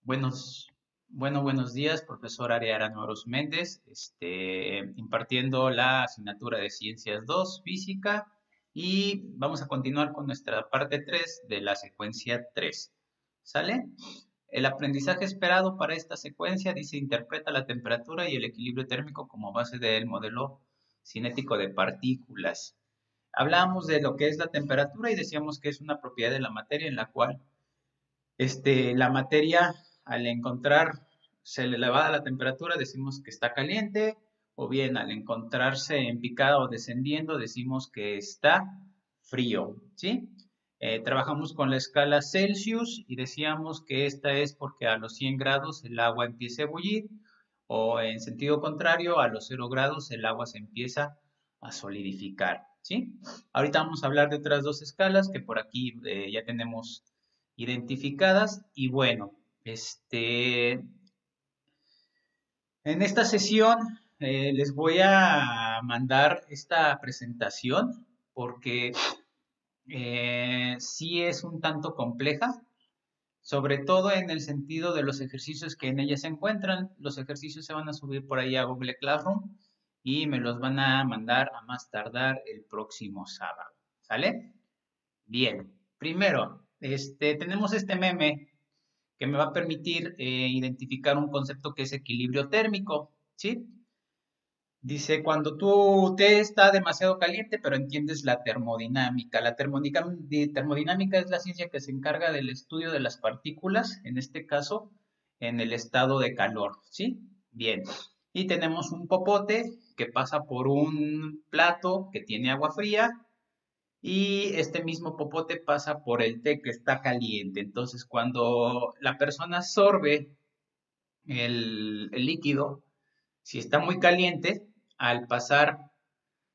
Buenos, buenos días, profesor Ariara Noros Méndez, impartiendo la asignatura de Ciencias 2 Física, y vamos a continuar con nuestra parte 3 de la secuencia 3. ¿Sale? El aprendizaje esperado para esta secuencia dice interpreta la temperatura y el equilibrio térmico como base del modelo cinético de partículas. Hablábamos de lo que es la temperatura y decíamos que es una propiedad de la materia en la cual la materia, al encontrar, se le elevada la temperatura, decimos que está caliente, o bien al encontrarse en picada o descendiendo, decimos que está frío, ¿sí? Trabajamos con la escala Celsius y decíamos que esta es porque a los 100 grados el agua empieza a ebullir, o en sentido contrario, a los 0 grados el agua se empieza a solidificar, ¿sí? Ahorita vamos a hablar de otras dos escalas que por aquí ya tenemos identificadas. Y bueno, en esta sesión les voy a mandar esta presentación porque sí es un tanto compleja, sobre todo en el sentido de los ejercicios que en ella se encuentran. Los ejercicios se van a subir por ahí a Google Classroom y me los van a mandar a más tardar el próximo sábado. ¿Sale? Bien, primero, tenemos este meme que me va a permitir identificar un concepto que es equilibrio térmico, ¿sí? Dice, cuando tu té está demasiado caliente, pero entiendes la termodinámica. La termodinámica es la ciencia que se encarga del estudio de las partículas, en este caso, en el estado de calor, ¿sí? Bien. Y tenemos un popote que pasa por un plato que tiene agua fría y este mismo popote pasa por el té que está caliente. Entonces, cuando la persona sorbe el líquido, si está muy caliente, al pasar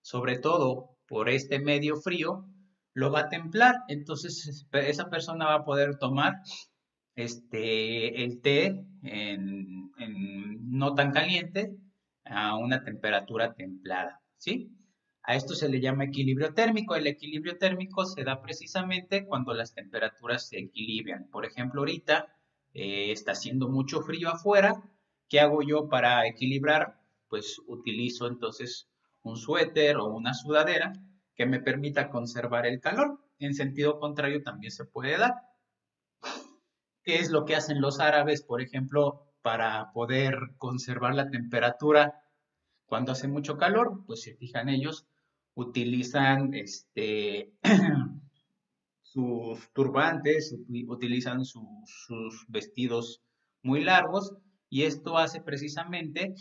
sobre todo por este medio frío, lo va a templar. Entonces, esa persona va a poder tomar el té no tan caliente a una temperatura templada, ¿sí? A esto se le llama equilibrio térmico. El equilibrio térmico se da precisamente cuando las temperaturas se equilibran. Por ejemplo, ahorita está haciendo mucho frío afuera. ¿Qué hago yo para equilibrar? Pues utilizo entonces un suéter o una sudadera que me permita conservar el calor. En sentido contrario también se puede dar. ¿Qué es lo que hacen los árabes, por ejemplo, para poder conservar la temperatura cuando hace mucho calor? Pues se fijan ellos, utilizan sus turbantes, utilizan sus vestidos muy largos, y esto hace precisamente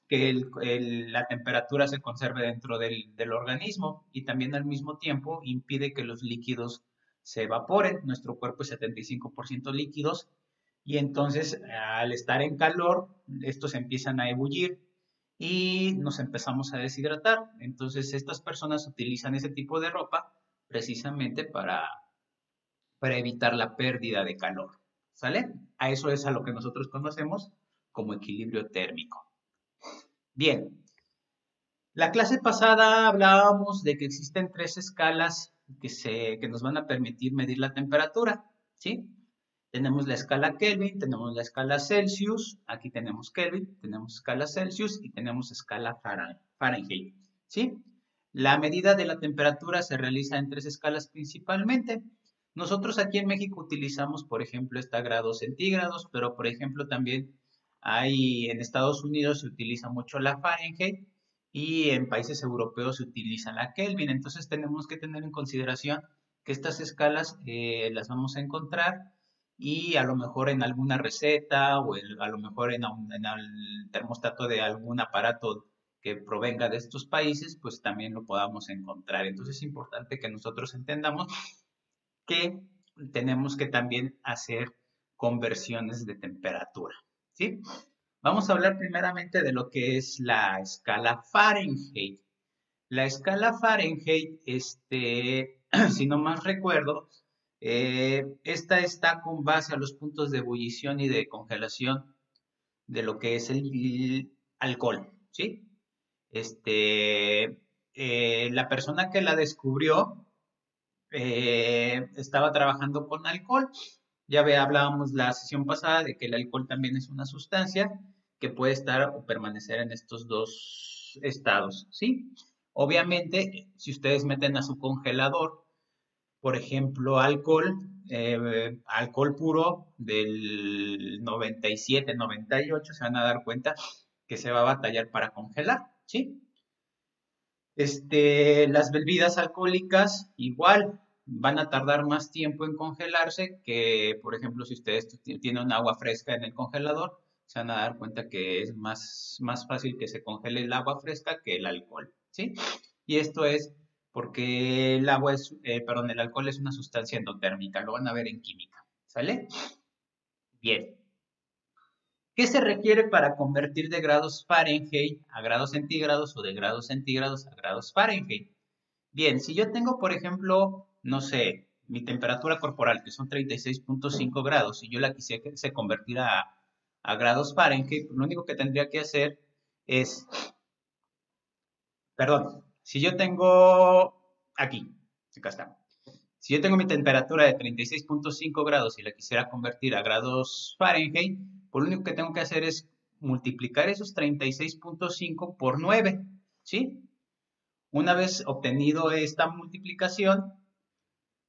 que la temperatura se conserve dentro del organismo, y también al mismo tiempo impide que los líquidos se evaporen. Nuestro cuerpo es 75% líquidos, y entonces al estar en calor, estos empiezan a ebullir y nos empezamos a deshidratar. Entonces estas personas utilizan ese tipo de ropa precisamente para evitar la pérdida de calor. ¿Sale? A eso es a lo que nosotros conocemos como equilibrio térmico. Bien, la clase pasada hablábamos de que existen tres escalas que nos van a permitir medir la temperatura, ¿sí? Tenemos la escala Kelvin, tenemos la escala Celsius, aquí tenemos Kelvin, tenemos escala Celsius y tenemos escala Fahrenheit, ¿sí? La medida de la temperatura se realiza en tres escalas principalmente. Nosotros aquí en México utilizamos, por ejemplo, esta grados centígrados, pero por ejemplo también en Estados Unidos se utiliza mucho la Fahrenheit y en países europeos se utiliza la Kelvin. Entonces tenemos que tener en consideración que estas escalas las vamos a encontrar, y a lo mejor en alguna receta o a lo mejor en el termostato de algún aparato que provenga de estos países, pues también lo podamos encontrar. Entonces es importante que nosotros entendamos que tenemos que también hacer conversiones de temperatura, ¿sí? Vamos a hablar primeramente de lo que es la escala Fahrenheit. La escala Fahrenheit, si no más recuerdo, esta está con base a los puntos de ebullición y de congelación de lo que es el alcohol, ¿sí? La persona que la descubrió estaba trabajando con alcohol, Hablábamos la sesión pasada de que el alcohol también es una sustancia que puede estar o permanecer en estos dos estados, ¿sí? Obviamente, si ustedes meten a su congelador, por ejemplo, alcohol puro del 97, 98, se van a dar cuenta que se va a batallar para congelar, ¿sí? Las bebidas alcohólicas igual van a tardar más tiempo en congelarse que, por ejemplo, si ustedes tienen agua fresca en el congelador, se van a dar cuenta que es más fácil que se congele el agua fresca que el alcohol, ¿sí? Y esto es porque el alcohol es una sustancia endotérmica, lo van a ver en química, ¿sale? Bien. ¿Qué se requiere para convertir de grados Fahrenheit a grados centígrados o de grados centígrados a grados Fahrenheit? Bien, si yo tengo, por ejemplo, no sé, mi temperatura corporal, que son 36.5 grados, y yo la quisiese convertir a grados Fahrenheit, lo único que tendría que hacer es, perdón, si yo tengo aquí, acá está. Si yo tengo mi temperatura de 36.5 grados y la quisiera convertir a grados Fahrenheit, pues lo único que tengo que hacer es multiplicar esos 36.5 por 9, ¿sí? Una vez obtenido esta multiplicación,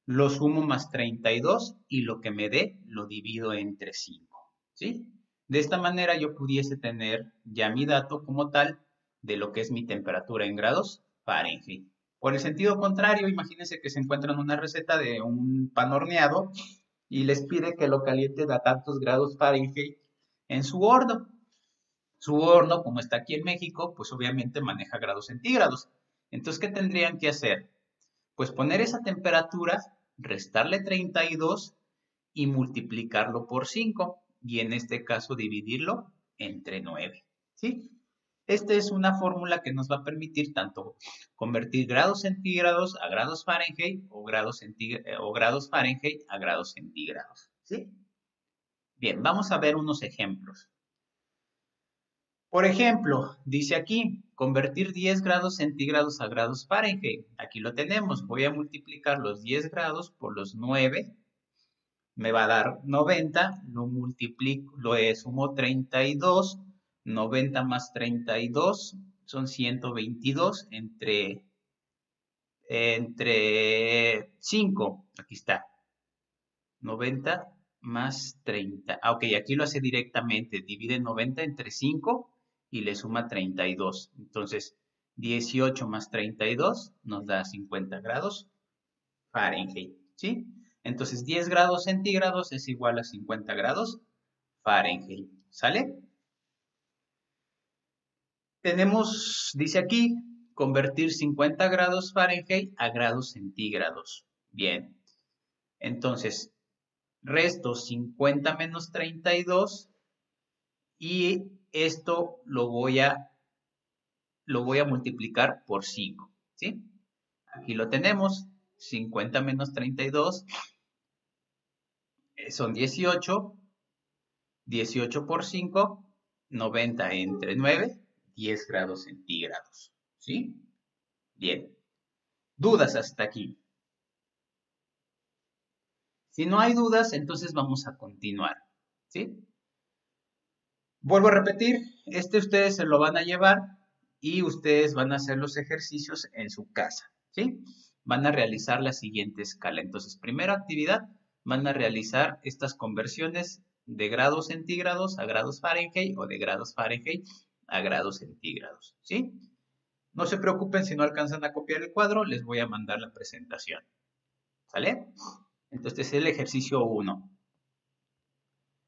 lo sumo más 32 y lo que me dé lo divido entre 5, ¿sí? De esta manera yo pudiese tener ya mi dato como tal de lo que es mi temperatura en grados Fahrenheit. Por el sentido contrario, imagínense que se encuentran una receta de un pan horneado y les pide que lo calienten a tantos grados Fahrenheit en su horno. Su horno, como está aquí en México, pues obviamente maneja grados centígrados. Entonces, ¿qué tendrían que hacer? Pues poner esa temperatura, restarle 32 y multiplicarlo por 5. Y en este caso dividirlo entre 9. ¿Sí? Esta es una fórmula que nos va a permitir tanto convertir grados centígrados a grados Fahrenheit o grados Fahrenheit a grados centígrados. ¿Sí? Bien, vamos a ver unos ejemplos. Por ejemplo, dice aquí, convertir 10 grados centígrados a grados Fahrenheit. Aquí lo tenemos. Voy a multiplicar los 10 grados por los 9. Me va a dar 90. Lo multiplico, sumo 32. 90 más 32 son 122 entre 5. Aquí está. 90 más 30. Ah, ok, aquí lo hace directamente. Divide 90 entre 5 y le suma 32. Entonces, 18 más 32 nos da 50 grados Fahrenheit, ¿sí? Entonces, 10 grados centígrados es igual a 50 grados Fahrenheit, ¿sale? Tenemos, dice aquí, convertir 50 grados Fahrenheit a grados centígrados. Bien, entonces, resto 50 menos 32 y esto lo voy a multiplicar por 5, ¿sí? Aquí lo tenemos, 50 menos 32 son 18, 18 por 5, 90 entre 9, 10 grados centígrados, ¿sí? Bien, ¿dudas hasta aquí? Si no hay dudas, entonces vamos a continuar, ¿sí? Vuelvo a repetir, ustedes se lo van a llevar y ustedes van a hacer los ejercicios en su casa, ¿sí? Van a realizar la siguiente escala. Entonces, primera actividad, van a realizar estas conversiones de grados centígrados a grados Fahrenheit o de grados Fahrenheit a grados centígrados, ¿sí? No se preocupen si no alcanzan a copiar el cuadro, les voy a mandar la presentación, ¿sale? Entonces, es el ejercicio 1.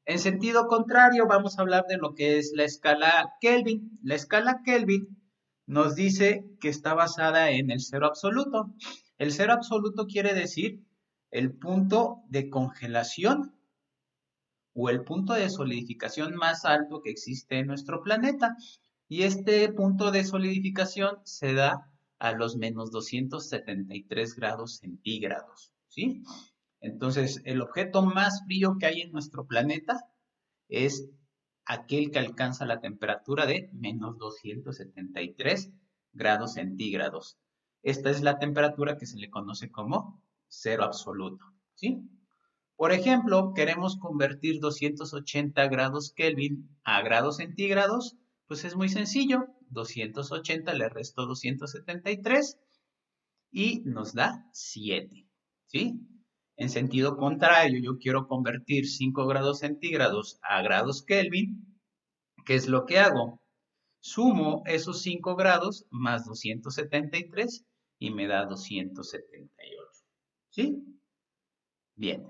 En sentido contrario, vamos a hablar de lo que es la escala Kelvin. La escala Kelvin nos dice que está basada en el cero absoluto. El cero absoluto quiere decir el punto de congelación o el punto de solidificación más alto que existe en nuestro planeta. Y este punto de solidificación se da a los menos 273 grados centígrados, ¿sí? Entonces, el objeto más frío que hay en nuestro planeta es aquel que alcanza la temperatura de menos 273 grados centígrados. Esta es la temperatura que se le conoce como cero absoluto, ¿sí? Por ejemplo, queremos convertir 280 grados Kelvin a grados centígrados, pues es muy sencillo. 280 le resto 273 y nos da 7, ¿sí? En sentido contrario, yo quiero convertir 5 grados centígrados a grados Kelvin. ¿Qué es lo que hago? Sumo esos 5 grados más 273 y me da 278, ¿sí? Bien.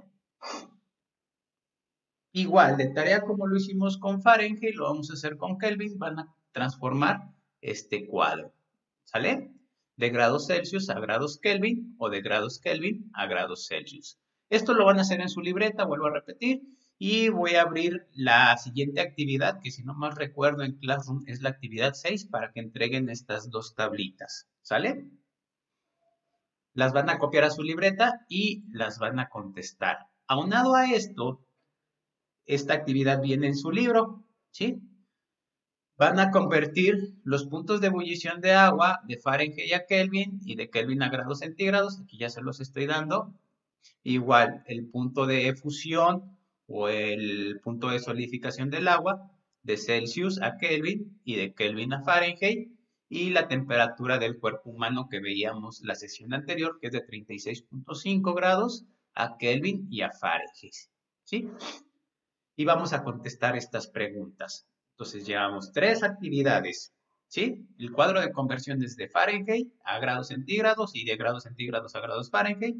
Igual, de tarea como lo hicimos con Fahrenheit, lo vamos a hacer con Kelvin, van a transformar este cuadro, ¿sale? De grados Celsius a grados Kelvin o de grados Kelvin a grados Celsius. Esto lo van a hacer en su libreta, vuelvo a repetir, y voy a abrir la siguiente actividad, que si no mal recuerdo en Classroom es la actividad 6, para que entreguen estas dos tablitas, ¿sale? Las van a copiar a su libreta y las van a contestar. Aunado a esto, esta actividad viene en su libro, ¿sí? Van a convertir los puntos de ebullición de agua de Fahrenheit a Kelvin y de Kelvin a grados centígrados, aquí ya se los estoy dando. Igual, el punto de efusión o el punto de solidificación del agua de Celsius a Kelvin y de Kelvin a Fahrenheit. Y la temperatura del cuerpo humano que veíamos la sesión anterior, que es de 36.5 grados a Kelvin y a Fahrenheit, ¿sí? Y vamos a contestar estas preguntas. Entonces llevamos 3 actividades, ¿sí? El cuadro de conversiones de Fahrenheit a grados centígrados y de grados centígrados a grados Fahrenheit.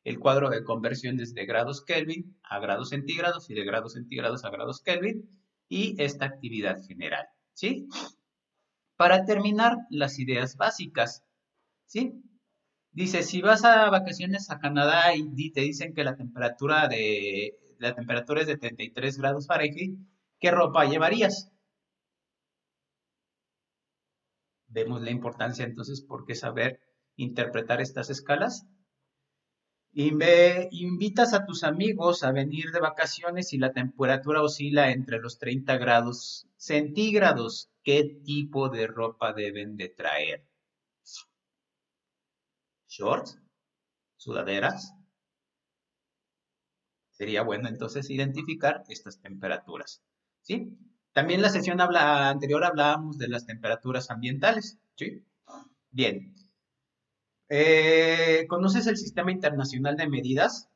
El cuadro de conversiones de grados Kelvin a grados centígrados y de grados centígrados a grados Kelvin. Y esta actividad general, ¿sí? Para terminar, las ideas básicas, ¿sí? Dice, si vas a vacaciones a Canadá y te dicen que la temperatura es de 33 grados Fahrenheit, ¿qué ropa llevarías? Vemos la importancia entonces por qué saber interpretar estas escalas. Invitas a tus amigos a venir de vacaciones y la temperatura oscila entre los 30 grados centígrados. ¿Qué tipo de ropa deben de traer? ¿Shorts? ¿Sudaderas? Sería bueno entonces identificar estas temperaturas, ¿sí? También la sesión anterior hablábamos de las temperaturas ambientales, ¿sí? Bien. ¿Conoces el Sistema Internacional de Medidas?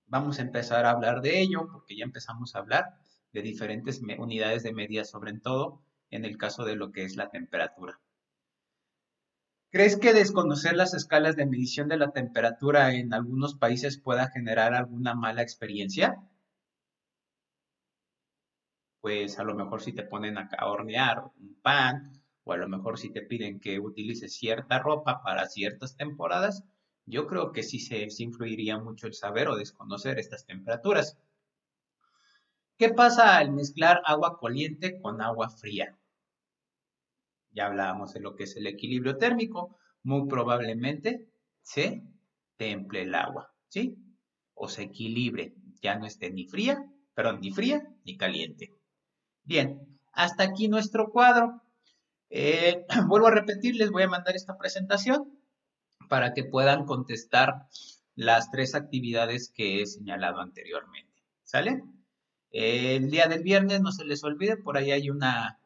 Vamos a empezar a hablar de ello porque ya empezamos a hablar de diferentes unidades de medida, sobre todo en el caso de lo que es la temperatura. ¿Crees que desconocer las escalas de medición de la temperatura en algunos países pueda generar alguna mala experiencia? Pues a lo mejor si te ponen a hornear un pan, o a lo mejor si te piden que utilices cierta ropa para ciertas temporadas, yo creo que sí influiría mucho el saber o desconocer estas temperaturas. ¿Qué pasa al mezclar agua caliente con agua fría? Ya hablábamos de lo que es el equilibrio térmico. Muy probablemente se temple el agua, ¿sí? O se equilibre, ya no esté ni fría ni caliente. Bien, hasta aquí nuestro cuadro. Vuelvo a repetir, les voy a mandar esta presentación para que puedan contestar las 3 actividades que he señalado anteriormente. ¿Sale? El día del viernes, no se les olvide, por ahí hay una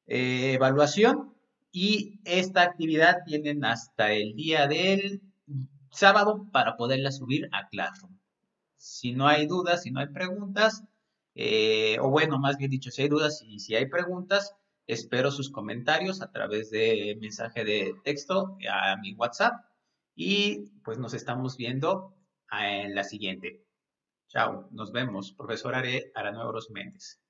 evaluación y esta actividad tienen hasta el día del sábado para poderla subir a Classroom. Si no hay dudas, si no hay preguntas, o bueno, más bien dicho, si hay dudas y si hay preguntas, espero sus comentarios a través de mensaje de texto a mi WhatsApp y pues nos estamos viendo en la siguiente. Chao, nos vemos. Profesor Araneuros Méndez.